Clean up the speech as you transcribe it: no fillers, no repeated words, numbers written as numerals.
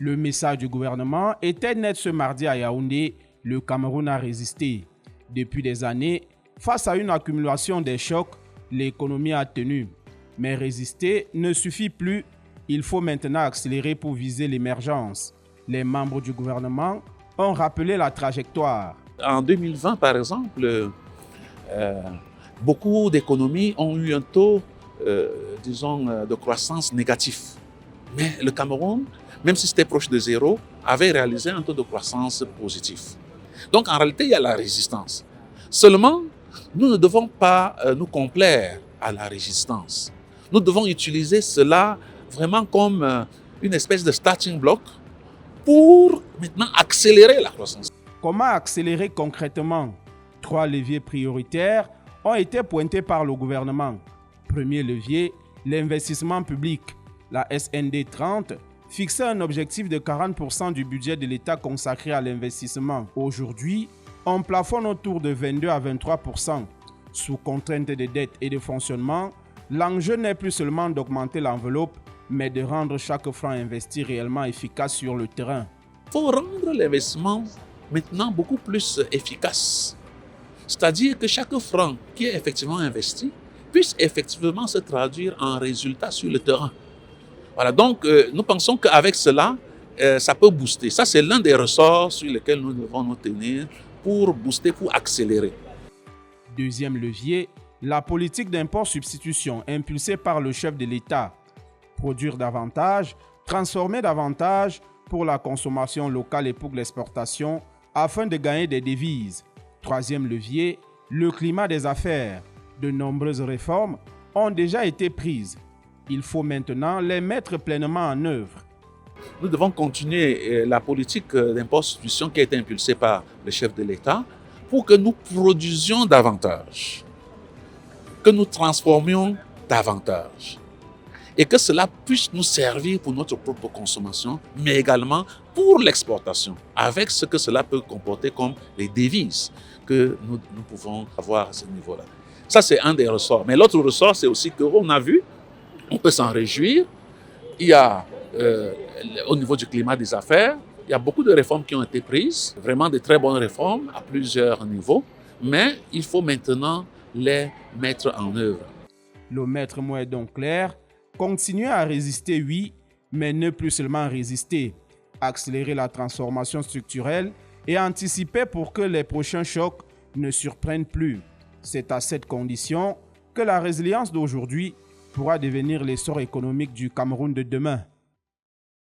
Le message du gouvernement était net ce mardi à Yaoundé, le Cameroun a résisté. Depuis des années, face à une accumulation des chocs, l'économie a tenu. Mais résister ne suffit plus, il faut maintenant accélérer pour viser l'émergence. Les membres du gouvernement ont rappelé la trajectoire. En 2020, par exemple, beaucoup d'économies ont eu un taux, de croissance négatif. Mais le Cameroun, même si c'était proche de zéro, avait réalisé un taux de croissance positif. Donc en réalité, il y a la résistance. Seulement, nous ne devons pas nous complaire à la résistance. Nous devons utiliser cela vraiment comme une espèce de starting block pour maintenant accélérer la croissance. Comment accélérer concrètement? 3 leviers prioritaires ont été pointés par le gouvernement. Premier levier, l'investissement public. La SND 30 fixait un objectif de 40% du budget de l'État consacré à l'investissement. Aujourd'hui, on plafonne autour de 22 à 23%. Sous contrainte de dette et de fonctionnement, l'enjeu n'est plus seulement d'augmenter l'enveloppe, mais de rendre chaque franc investi réellement efficace sur le terrain. Il faut rendre l'investissement maintenant beaucoup plus efficace. C'est-à-dire que chaque franc qui est effectivement investi puisse effectivement se traduire en résultat sur le terrain. Voilà, donc nous pensons qu'avec cela, ça peut booster. Ça, c'est l'un des ressorts sur lesquels nous devons nous tenir pour booster, pour accélérer. Deuxième levier, la politique d'import-substitution impulsée par le chef de l'État. Produire davantage, transformer davantage pour la consommation locale et pour l'exportation afin de gagner des devises. Troisième levier, le climat des affaires. De nombreuses réformes ont déjà été prises. Il faut maintenant les mettre pleinement en œuvre. Nous devons continuer la politique d'import-substitution qui a été impulsée par le chef de l'État pour que nous produisions davantage, que nous transformions davantage et que cela puisse nous servir pour notre propre consommation, mais également pour l'exportation, avec ce que cela peut comporter comme les devises que nous pouvons avoir à ce niveau-là. Ça, c'est un des ressorts. Mais l'autre ressort, c'est aussi qu'on a vu, on peut s'en réjouir. Il y a, au niveau du climat des affaires, il y a beaucoup de réformes qui ont été prises, vraiment de très bonnes réformes à plusieurs niveaux, mais il faut maintenant les mettre en œuvre. Le maître mot est donc clair. Continuer à résister, oui, mais ne plus seulement résister. Accélérer la transformation structurelle et anticiper pour que les prochains chocs ne surprennent plus. C'est à cette condition que la résilience d'aujourd'hui pourra devenir l'essor économique du Cameroun de demain.